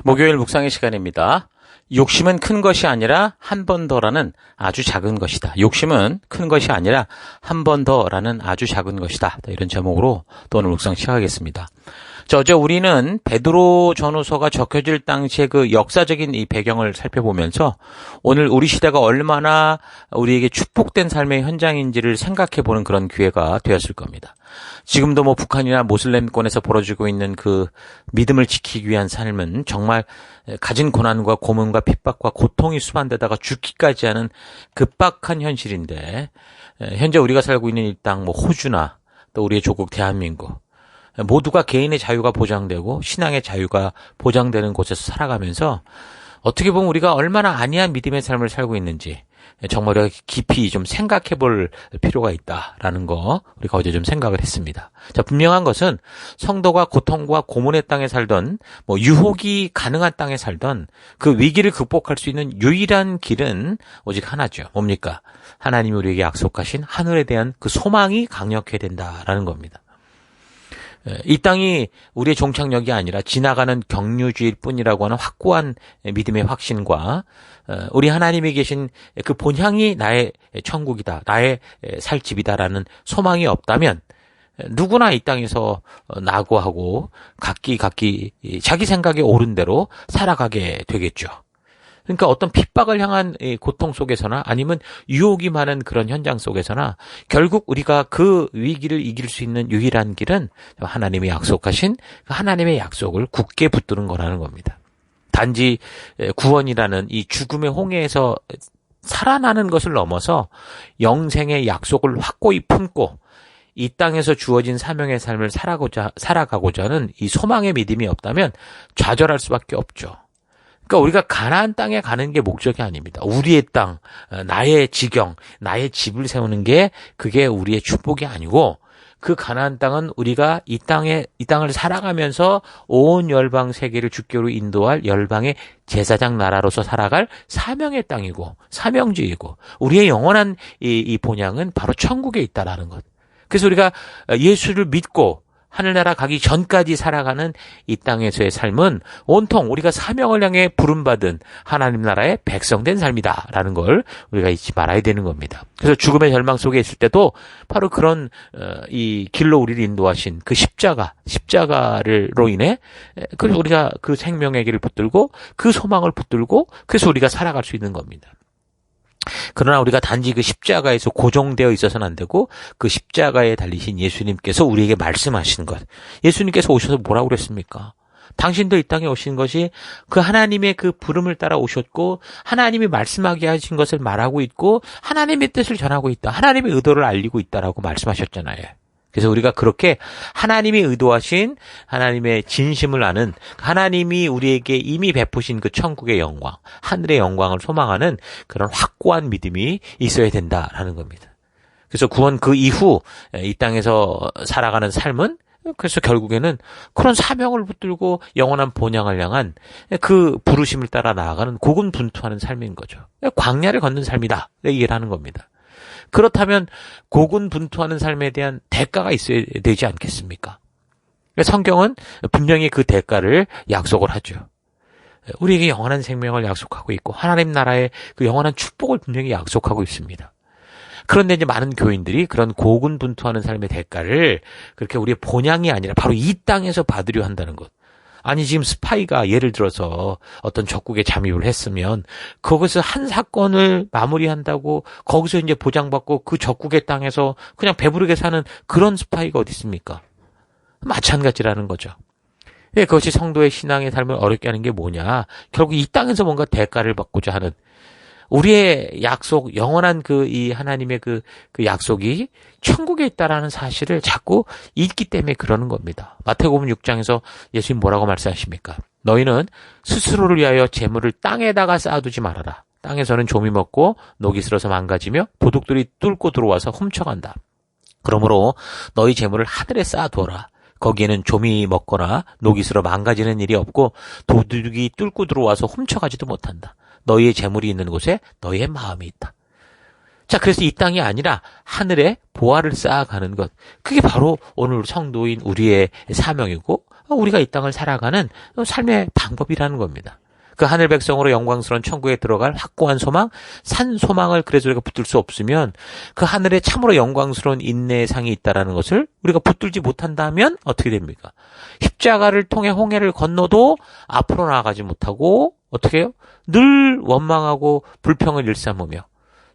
목요일 묵상의 시간입니다. 욕심은 큰 것이 아니라 한 번 더라는 아주 작은 것이다. 욕심은 큰 것이 아니라 한 번 더라는 아주 작은 것이다. 이런 제목으로 또 오늘 묵상 시작하겠습니다. 어제 우리는 베드로 전후서가 적혀질 당시의 그 역사적인 이 배경을 살펴보면서 오늘 우리 시대가 얼마나 우리에게 축복된 삶의 현장인지를 생각해보는 그런 기회가 되었을 겁니다. 지금도 북한이나 모슬렘권에서 벌어지고 있는 그 믿음을 지키기 위한 삶은 정말 가진 고난과 고문과 핍박과 고통이 수반되다가 죽기까지 하는 급박한 현실인데, 현재 우리가 살고 있는 이 땅, 호주나 또 우리의 조국 대한민국, 모두가 개인의 자유가 보장되고 신앙의 자유가 보장되는 곳에서 살아가면서 어떻게 보면 우리가 얼마나 안이한 믿음의 삶을 살고 있는지 정말 우리가 깊이 좀 생각해 볼 필요가 있다라는 거 우리가 어제 좀 생각을 했습니다. 분명한 것은 성도가 고통과 고문의 땅에 살던 유혹이 가능한 땅에 살던 그 위기를 극복할 수 있는 유일한 길은 오직 하나죠. 뭡니까? 하나님이 우리에게 약속하신 하늘에 대한 그 소망이 강력해야 된다라는 겁니다. 이 땅이 우리의 종착역이 아니라 지나가는 경유지일 뿐이라고 하는 확고한 믿음의 확신과 우리 하나님이 계신 그 본향이 나의 천국이다, 나의 살 집이다라는 소망이 없다면 누구나 이 땅에서 낙오하고 각기 자기 생각에 옳은 대로 살아가게 되겠죠. 그러니까 어떤 핍박을 향한 고통 속에서나 아니면 유혹이 많은 그런 현장 속에서나 결국 우리가 그 위기를 이길 수 있는 유일한 길은 하나님이 약속하신 하나님의 약속을 굳게 붙드는 거라는 겁니다. 단지 구원이라는 이 죽음의 홍해에서 살아나는 것을 넘어서 영생의 약속을 확고히 품고 이 땅에서 주어진 사명의 삶을 살아가고자 하는 이 소망의 믿음이 없다면 좌절할 수밖에 없죠. 그러니까 우리가 가나안 땅에 가는 게 목적이 아닙니다. 우리의 땅, 나의 지경, 나의 집을 세우는 게 그게 우리의 축복이 아니고 그 가나안 땅은 우리가 이 땅을 살아가면서 온 열방 세계를 주께로 인도할 열방의 제사장 나라로서 살아갈 사명의 땅이고 사명지이고 우리의 영원한 이 본향은 바로 천국에 있다라는 것. 그래서 우리가 예수를 믿고 하늘나라 가기 전까지 살아가는 이 땅에서의 삶은 온통 우리가 사명을 향해 부름받은 하나님 나라의 백성된 삶이다라는 걸 우리가 잊지 말아야 되는 겁니다. 그래서 죽음의 절망 속에 있을 때도 바로 그런 이 길로 우리를 인도하신 그 십자가로 인해 그래서 우리가 그 생명의 길을 붙들고 그 소망을 붙들고 그래서 우리가 살아갈 수 있는 겁니다. 그러나 우리가 단지 그 십자가에서 고정되어 있어서는 안 되고 그 십자가에 달리신 예수님께서 우리에게 말씀하시는 것. 예수님께서 오셔서 뭐라고 그랬습니까? 당신도 이 땅에 오신 것이 그 하나님의 그 부름을 따라 오셨고 하나님이 말씀하게 하신 것을 말하고 있고 하나님의 뜻을 전하고 있다. 하나님의 의도를 알리고 있다라고 말씀하셨잖아요. 그래서 우리가 그렇게 하나님이 의도하신 하나님의 진심을 아는 하나님이 우리에게 이미 베푸신 그 천국의 영광, 하늘의 영광을 소망하는 그런 확고한 믿음이 있어야 된다라는 겁니다. 그래서 구원 그 이후 이 땅에서 살아가는 삶은 그래서 결국에는 그런 사명을 붙들고 영원한 본향을 향한 그 부르심을 따라 나아가는 고군분투하는 삶인 거죠. 광야를 걷는 삶이다. 얘기를 하는 겁니다. 그렇다면 고군분투하는 삶에 대한 대가가 있어야 되지 않겠습니까? 성경은 분명히 그 대가를 약속을 하죠. 우리에게 영원한 생명을 약속하고 있고 하나님 나라의 그 영원한 축복을 분명히 약속하고 있습니다. 그런데 이제 많은 교인들이 그런 고군분투하는 삶의 대가를 그렇게 우리의 본향이 아니라 바로 이 땅에서 받으려 한다는 것. 아니 지금 스파이가 예를 들어서 어떤 적국에 잠입을 했으면 거기서 한 사건을 마무리한다고 거기서 이제 보장받고 그 적국의 땅에서 그냥 배부르게 사는 그런 스파이가 어디 있습니까? 마찬가지라는 거죠. 그것이 성도의 신앙의 삶을 어렵게 하는 게 뭐냐? 결국 이 땅에서 뭔가 대가를 받고자 하는 우리의 약속, 영원한 이 하나님의 그 약속이 천국에 있다라는 사실을 자꾸 잊기 때문에 그러는 겁니다. 마태복음 6장에서 예수님 뭐라고 말씀하십니까? 너희는 스스로를 위하여 재물을 땅에다가 쌓아두지 말아라. 땅에서는 좀이 먹고 녹이 슬어서 망가지며 도둑들이 뚫고 들어와서 훔쳐간다. 그러므로 너희 재물을 하늘에 쌓아두어라. 거기에는 좀이 먹거나 녹이 슬어 망가지는 일이 없고 도둑이 뚫고 들어와서 훔쳐가지도 못한다. 너희의 재물이 있는 곳에 너희의 마음이 있다. 자, 그래서 이 땅이 아니라 하늘에 보화를 쌓아가는 것. 그게 바로 오늘 성도인 우리의 사명이고 우리가 이 땅을 살아가는 삶의 방법이라는 겁니다. 그 하늘 백성으로 영광스러운 천국에 들어갈 확고한 소망, 산 소망을 그래서 우리가 붙들 수 없으면 그 하늘에 참으로 영광스러운 인내의 상이 있다라는 것을 우리가 붙들지 못한다면 어떻게 됩니까? 십자가를 통해 홍해를 건너도 앞으로 나아가지 못하고 어떻게 해요? 늘 원망하고 불평을 일삼으며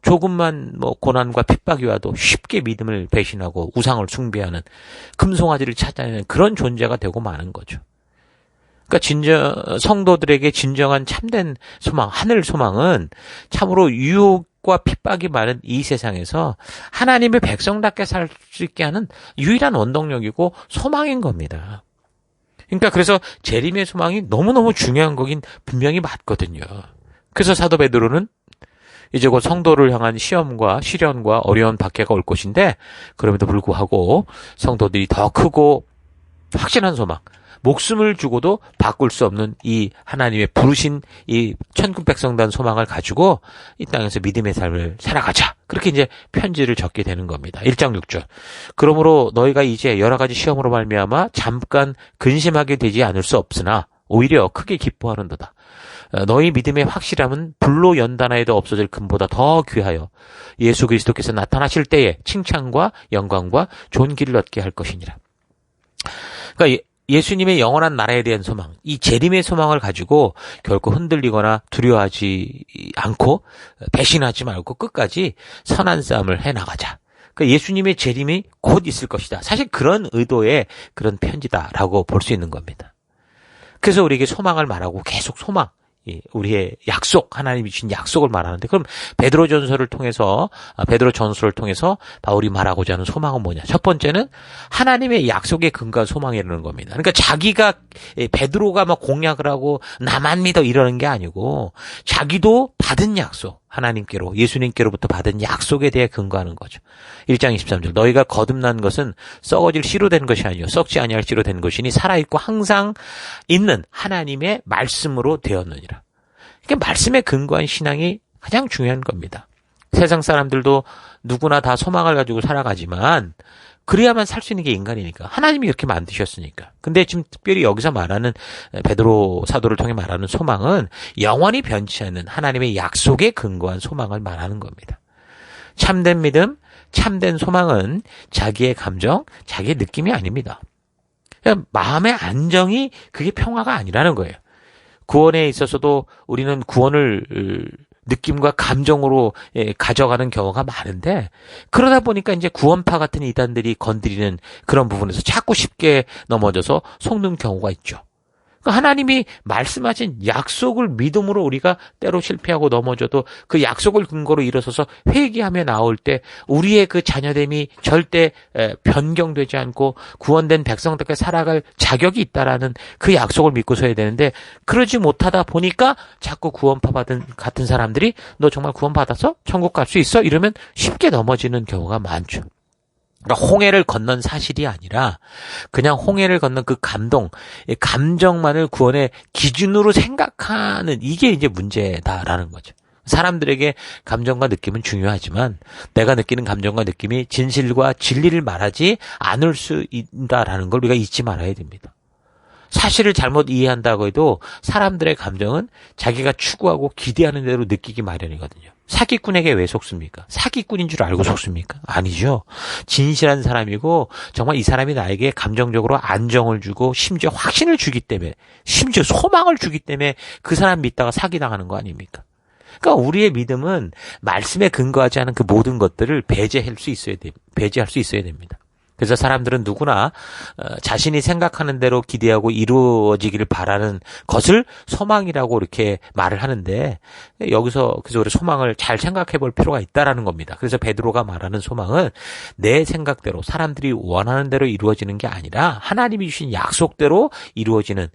조금만 고난과 핍박이 와도 쉽게 믿음을 배신하고 우상을 숭배하는 금송아지를 찾아내는 그런 존재가 되고 마는 거죠. 그러니까 성도들에게 진정한 참된 소망, 하늘 소망은 참으로 유혹과 핍박이 많은 이 세상에서 하나님의 백성답게 살 수 있게 하는 유일한 원동력이고 소망인 겁니다. 그러니까 그래서 재림의 소망이 너무너무 중요한 거긴 분명히 맞거든요. 그래서 사도 베드로는 이제 곧 성도를 향한 시험과 시련과 어려운 박해가 올 것인데 그럼에도 불구하고 성도들이 더 크고 확신한 소망, 목숨을 주고도 바꿀 수 없는 이 하나님의 부르신 이 천국 백성단 소망을 가지고 이 땅에서 믿음의 삶을 살아가자. 그렇게 이제 편지를 적게 되는 겁니다. 1장 6절. 그러므로 너희가 이제 여러 가지 시험으로 말미암아 잠깐 근심하게 되지 않을 수 없으나 오히려 크게 기뻐하는도다. 너희 믿음의 확실함은 불로 연단하여도 없어질 금보다 더 귀하여 예수 그리스도께서 나타나실 때에 칭찬과 영광과 존귀를 얻게 할 것이니라. 그러니까 예수님의 영원한 나라에 대한 소망, 이 재림의 소망을 가지고 결코 흔들리거나 두려워하지 않고 배신하지 말고 끝까지 선한 싸움을 해나가자. 그러니까 예수님의 재림이 곧 있을 것이다. 사실 그런 의도의 그런 편지다라고 볼 수 있는 겁니다. 그래서 우리에게 소망을 말하고 계속 소망, 우리의 약속, 하나님이 주신 약속을 말하는데 그럼 베드로 전서를 통해서 바울이 말하고자 하는 소망은 뭐냐? 첫 번째는 하나님의 약속에 근거한 소망이라는 겁니다. 그러니까 자기가 베드로가 막 공약을 하고 나만 믿어 이러는 게 아니고 자기도 받은 약속, 하나님께로 예수님께로부터 받은 약속에 대해 근거하는 거죠. 1장 23절 너희가 거듭난 것은 썩어질 씨로 된 것이 아니요 썩지 아니할 씨로 된 것이니 살아있고 항상 있는 하나님의 말씀으로 되었느니라. 그러니까 말씀에 근거한 신앙이 가장 중요한 겁니다. 세상 사람들도 누구나 다 소망을 가지고 살아가지만 그래야만 살 수 있는 게 인간이니까. 하나님이 이렇게 만드셨으니까. 근데 지금 특별히 여기서 말하는 베드로 사도를 통해 말하는 소망은 영원히 변치 않는 하나님의 약속에 근거한 소망을 말하는 겁니다. 참된 믿음, 참된 소망은 자기의 감정, 자기의 느낌이 아닙니다. 그냥 마음의 안정이 그게 평화가 아니라는 거예요. 구원에 있어서도 우리는 구원을 느낌과 감정으로 가져가는 경우가 많은데 그러다 보니까 이제 구원파 같은 이단들이 건드리는 그런 부분에서 자꾸 쉽게 넘어져서 속는 경우가 있죠. 하나님이 말씀하신 약속을 믿음으로 우리가 때로 실패하고 넘어져도 그 약속을 근거로 일어서서 회개하며 나올 때 우리의 그 자녀됨이 절대 변경되지 않고 구원된 백성답게 살아갈 자격이 있다라는 그 약속을 믿고 서야 되는데 그러지 못하다 보니까 자꾸 구원파 받은 같은 사람들이 너 정말 구원 받아서 천국 갈 수 있어? 이러면 쉽게 넘어지는 경우가 많죠. 그러니까 홍해를 건넌 사실이 아니라 그냥 홍해를 건넌 그 감정만을 구원의 기준으로 생각하는 이게 이제 문제다라는 거죠. 사람들에게 감정과 느낌은 중요하지만 내가 느끼는 감정과 느낌이 진실과 진리를 말하지 않을 수 있다라는 걸 우리가 잊지 말아야 됩니다. 사실을 잘못 이해한다고 해도 사람들의 감정은 자기가 추구하고 기대하는 대로 느끼기 마련이거든요. 사기꾼에게 왜 속습니까? 사기꾼인 줄 알고 속습니까? 아니죠. 진실한 사람이고 정말 이 사람이 나에게 감정적으로 안정을 주고 심지어 확신을 주기 때문에 심지어 소망을 주기 때문에 그 사람 믿다가 사기당하는 거 아닙니까? 그러니까 우리의 믿음은 말씀에 근거하지 않은 그 모든 것들을 배제할 수 있어야 됩니다. 그래서 사람들은 누구나 자신이 생각하는 대로 기대하고 이루어지기를 바라는 것을 소망이라고 이렇게 말을 하는데 여기서 그래서 우리 소망을 잘 생각해 볼 필요가 있다라는 겁니다. 그래서 베드로가 말하는 소망은 내 생각대로 사람들이 원하는 대로 이루어지는 게 아니라 하나님이 주신 약속대로 이루어지는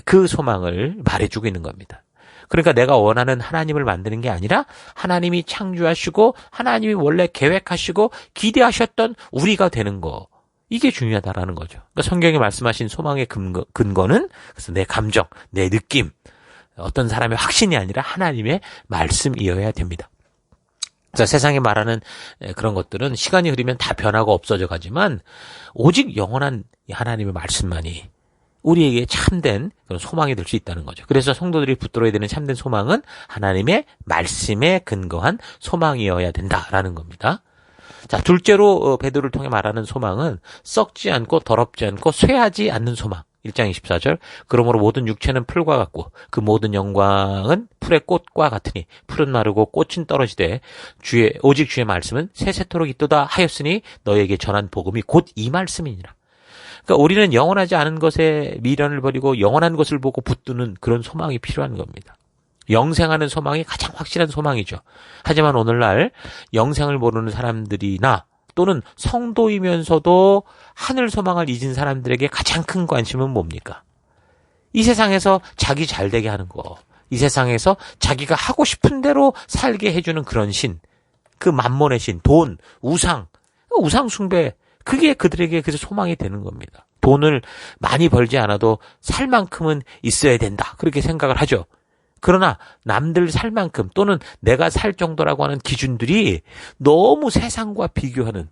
그 소망을 말해주고 있는 겁니다. 그러니까 내가 원하는 하나님을 만드는 게 아니라 하나님이 창조하시고 하나님이 원래 계획하시고 기대하셨던 우리가 되는 거. 이게 중요하다라는 거죠. 그러니까 성경이 말씀하신 소망의 근거는 그래서 내 감정, 내 느낌, 어떤 사람의 확신이 아니라 하나님의 말씀이어야 됩니다. 그래서 세상에 말하는 그런 것들은 시간이 흐르면 다 변하고 없어져 가지만 오직 영원한 하나님의 말씀만이 우리에게 참된 그런 소망이 될 수 있다는 거죠. 그래서 성도들이 붙들어야 되는 참된 소망은 하나님의 말씀에 근거한 소망이어야 된다라는 겁니다. 자, 둘째로 베드로를 통해 말하는 소망은 썩지 않고 더럽지 않고 쇠하지 않는 소망. 1장 24절. 그러므로 모든 육체는 풀과 같고 그 모든 영광은 풀의 꽃과 같으니 풀은 마르고 꽃은 떨어지되 오직 주의 말씀은 세세토록 있도다 하였으니 너에게 전한 복음이 곧 이 말씀이니라. 그러니까 우리는 영원하지 않은 것에 미련을 버리고 영원한 것을 보고 붙드는 그런 소망이 필요한 겁니다. 영생하는 소망이 가장 확실한 소망이죠. 하지만 오늘날 영생을 모르는 사람들이나 또는 성도이면서도 하늘 소망을 잊은 사람들에게 가장 큰 관심은 뭡니까? 이 세상에서 자기 잘되게 하는 거, 이 세상에서 자기가 하고 싶은 대로 살게 해주는 그런 신, 그 만몬의 신, 돈, 우상 숭배, 그게 그들에게 그래서 소망이 되는 겁니다. 돈을 많이 벌지 않아도 살 만큼은 있어야 된다, 그렇게 생각을 하죠. 그러나 남들 살 만큼 또는 내가 살 정도라고 하는 기준들이 너무 세상과 비교하는,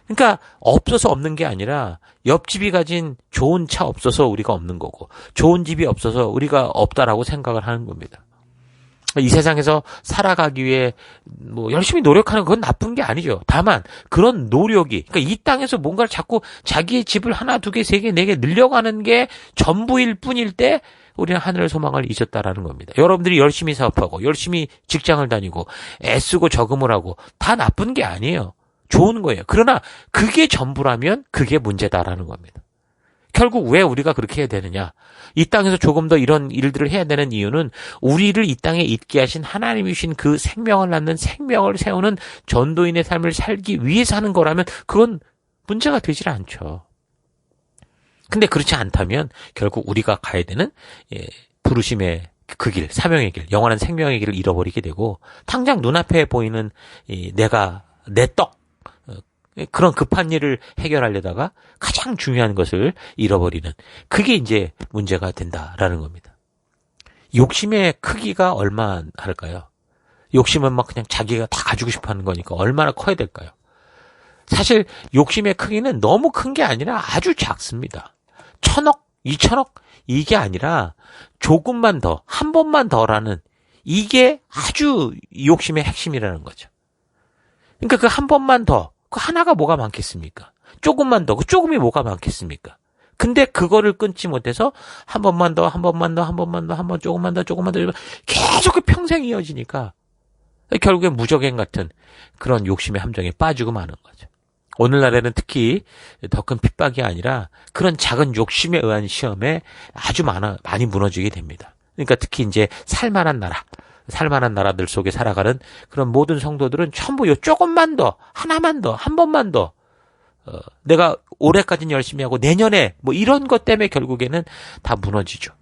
그러니까 없어서 없는 게 아니라 옆집이 가진 좋은 차 없어서 우리가 없는 거고 좋은 집이 없어서 우리가 없다라고 생각을 하는 겁니다. 이 세상에서 살아가기 위해 열심히 노력하는 건 나쁜 게 아니죠. 다만 그런 노력이, 그러니까 이 땅에서 뭔가를 자꾸 자기의 집을 하나, 두 개, 세 개, 네 개 늘려가는 게 전부일 뿐일 때 우리는 하늘의 소망을 잊었다라는 겁니다. 여러분들이 열심히 사업하고 열심히 직장을 다니고 애쓰고 저금을 하고 다 나쁜 게 아니에요. 좋은 거예요. 그러나 그게 전부라면 그게 문제다라는 겁니다. 결국 왜 우리가 그렇게 해야 되느냐? 이 땅에서 조금 더 이런 일들을 해야 되는 이유는 우리를 이 땅에 있게 하신 하나님이 주신 그 생명을 낳는 생명을 세우는 전도인의 삶을 살기 위해서 하는 거라면 그건 문제가 되질 않죠. 근데 그렇지 않다면 결국 우리가 가야 되는 부르심의 그 길, 사명의 길, 영원한 생명의 길을 잃어버리게 되고 당장 눈앞에 보이는 내 떡, 그런 급한 일을 해결하려다가 가장 중요한 것을 잃어버리는, 그게 이제 문제가 된다라는 겁니다. 욕심의 크기가 얼마나 할까요? 욕심은 막 그냥 자기가 다 가지고 싶어 하는 거니까 얼마나 커야 될까요? 사실 욕심의 크기는 너무 큰 게 아니라 아주 작습니다. 1,000억, 2,000억 이게 아니라 조금만 더, 한 번만 더라는, 이게 아주 욕심의 핵심이라는 거죠. 그러니까 그 한 번만 더, 그 하나가 뭐가 많겠습니까? 조금만 더, 그 조금이 뭐가 많겠습니까? 근데 그거를 끊지 못해서 한 번만 더, 한 번만 더, 한 번만 더, 한 번 조금만 더, 조금만 더, 계속 그 평생 이어지니까 결국엔 무적행 같은 그런 욕심의 함정에 빠지고 마는 거죠. 오늘날에는 특히 더 큰 핍박이 아니라 그런 작은 욕심에 의한 시험에 아주 많이 무너지게 됩니다. 그러니까 특히 이제 살만한 나라들 속에 살아가는 그런 모든 성도들은 전부 조금만 더, 하나만 더, 한 번만 더, 내가 올해까지는 열심히 하고 내년에 이런 것 때문에 결국에는 다 무너지죠.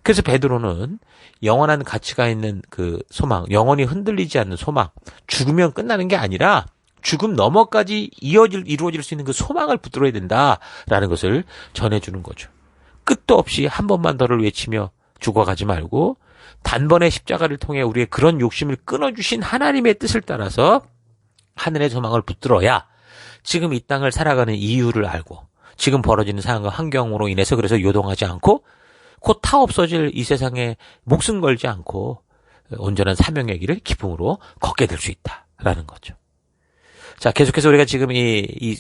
그래서 베드로는 영원한 가치가 있는 그 소망, 영원히 흔들리지 않는 소망, 죽으면 끝나는 게 아니라 죽음 너머까지 이루어질 수 있는 그 소망을 붙들어야 된다라는 것을 전해주는 거죠. 끝도 없이 한 번만 더를 외치며 죽어가지 말고 단번에 십자가를 통해 우리의 그런 욕심을 끊어주신 하나님의 뜻을 따라서 하늘의 소망을 붙들어야 지금 이 땅을 살아가는 이유를 알고 지금 벌어지는 상황과 환경으로 인해서 그래서 요동하지 않고 곧 타 없어질 이 세상에 목숨 걸지 않고 온전한 사명의 길을 기쁨으로 걷게 될 수 있다라는 거죠. 자, 계속해서 우리가 지금 이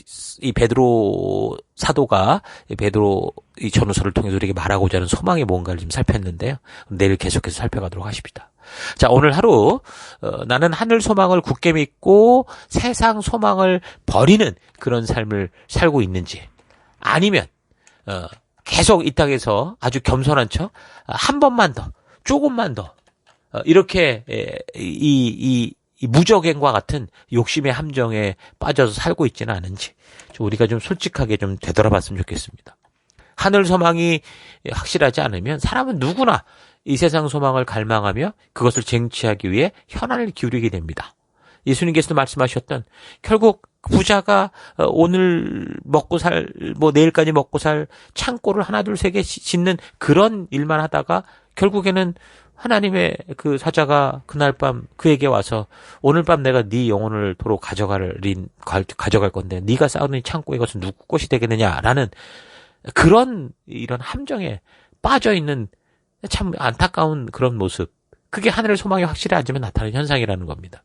베드로 사도가 베드로 이 전후서를 통해서 우리에게 말하고자 하는 소망이 뭔가를 좀 살폈는데요. 내일 계속해서 살펴가도록 하십니다. 자, 오늘 하루 나는 하늘 소망을 굳게 믿고 세상 소망을 버리는 그런 삶을 살고 있는지, 아니면 계속 이 땅에서 아주 겸손한 척 한 번만 더, 조금만 더 이렇게 이 무적행과 같은 욕심의 함정에 빠져서 살고 있지는 않은지 우리가 좀 솔직하게 좀 되돌아봤으면 좋겠습니다. 하늘 소망이 확실하지 않으면 사람은 누구나 이 세상 소망을 갈망하며 그것을 쟁취하기 위해 혈안을 기울이게 됩니다. 예수님께서도 말씀하셨던, 결국 부자가 오늘 먹고 내일까지 먹고 살 창고를 하나 둘 세 개 짓는 그런 일만 하다가 결국에는 하나님의 그 사자가 그날 밤 그에게 와서 오늘 밤 내가 네 영혼을 도로 가져갈 건데 네가 쌓은 이 창고에 것은 누구 것이 되겠느냐라는 그런 이런 함정에 빠져 있는 참 안타까운 그런 모습. 그게 하늘의 소망이 확실히 앉으면 나타나는 현상이라는 겁니다.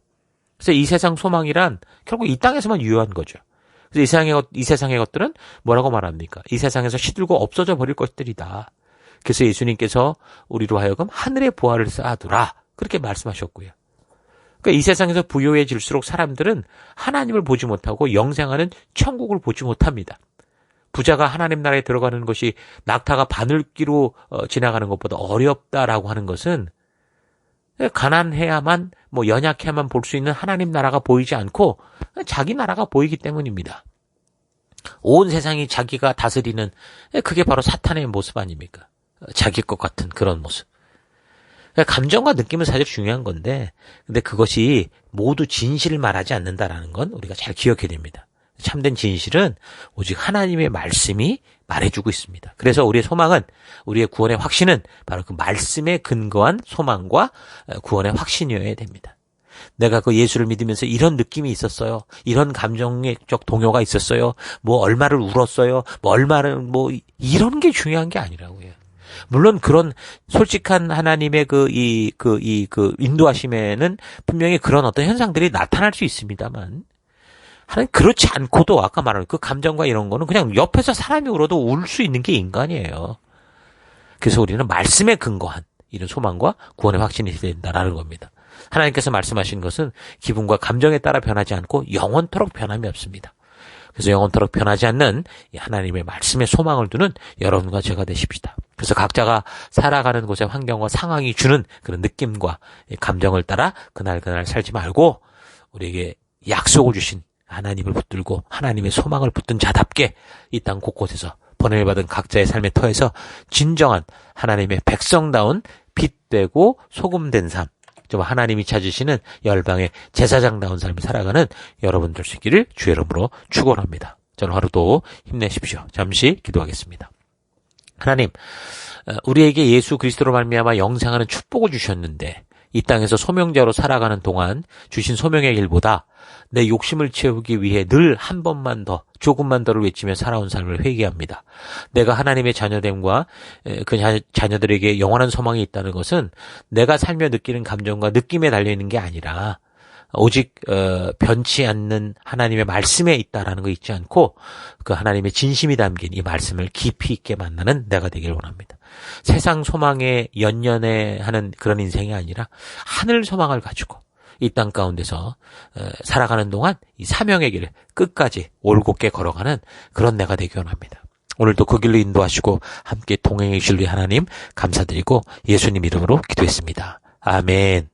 그래서 이 세상 소망이란 결국 이 땅에서만 유효한 거죠. 그래서 이 세상의 것들은 뭐라고 말합니까? 이 세상에서 시들고 없어져 버릴 것들이다. 그래서 예수님께서 우리로 하여금 하늘의 보화를 쌓아두라. 그렇게 말씀하셨고요. 그러니까 이 세상에서 부유해질수록 사람들은 하나님을 보지 못하고 영생하는 천국을 보지 못합니다. 부자가 하나님 나라에 들어가는 것이 낙타가 바늘기로 지나가는 것보다 어렵다라고 하는 것은 가난해야만 연약해야만 볼 수 있는 하나님 나라가 보이지 않고 자기 나라가 보이기 때문입니다. 온 세상이 자기가 다스리는 그게 바로 사탄의 모습 아닙니까? 자기 것 같은 그런 모습. 감정과 느낌은 사실 중요한 건데 근데 그것이 모두 진실을 말하지 않는다라는 건 우리가 잘 기억해야 됩니다. 참된 진실은 오직 하나님의 말씀이 말해주고 있습니다. 그래서 우리의 소망은 우리의 구원의 확신은 바로 그 말씀에 근거한 소망과 구원의 확신이어야 됩니다. 내가 그 예수를 믿으면서 이런 느낌이 있었어요. 이런 감정적 동요가 있었어요. 얼마를 울었어요. 얼마를 이런 게 중요한 게 아니라고요. 물론 그런 솔직한 하나님의 인도하심에는 분명히 그런 어떤 현상들이 나타날 수 있습니다만 하나님 그렇지 않고도 아까 말한 그 감정과 이런 거는 그냥 옆에서 사람이 울어도 울 수 있는 게 인간이에요. 그래서 우리는 말씀에 근거한 이런 소망과 구원의 확신이 된다라는 겁니다. 하나님께서 말씀하신 것은 기분과 감정에 따라 변하지 않고 영원토록 변함이 없습니다. 그래서 영원토록 변하지 않는 이 하나님의 말씀에 소망을 두는 여러분과 제가 되십시다. 그래서 각자가 살아가는 곳의 환경과 상황이 주는 그런 느낌과 감정을 따라 그날 살지 말고 우리에게 약속을 주신 하나님을 붙들고 하나님의 소망을 붙든 자답게 이 땅 곳곳에서 번영을 받은 각자의 삶의 터에서 진정한 하나님의 백성다운 빛되고 소금된 삶, 좀 하나님이 찾으시는 열방의 제사장다운 삶을 살아가는 여러분들 수 있기를 주의 이름으로 축원합니다. 저는 하루도 힘내십시오. 잠시 기도하겠습니다. 하나님, 우리에게 예수 그리스도로 말미암아 영생하는 축복을 주셨는데 이 땅에서 소명자로 살아가는 동안 주신 소명의 길보다 내 욕심을 채우기 위해 늘 한 번만 더, 조금만 더를 외치며 살아온 삶을 회개합니다. 내가 하나님의 자녀됨과 그 자녀들에게 영원한 소망이 있다는 것은 내가 살며 느끼는 감정과 느낌에 달려있는 게 아니라 오직 변치 않는 하나님의 말씀에 있다라는 거 잊지 않고 그 하나님의 진심이 담긴 이 말씀을 깊이 있게 만나는 내가 되길 원합니다. 세상 소망에 연연해하는 그런 인생이 아니라 하늘 소망을 가지고 이 땅 가운데서 살아가는 동안 이 사명의 길을 끝까지 올곧게 걸어가는 그런 내가 되기 원합니다. 오늘도 그 길로 인도하시고 함께 동행해 주실 하나님 감사드리고 예수님 이름으로 기도했습니다. 아멘.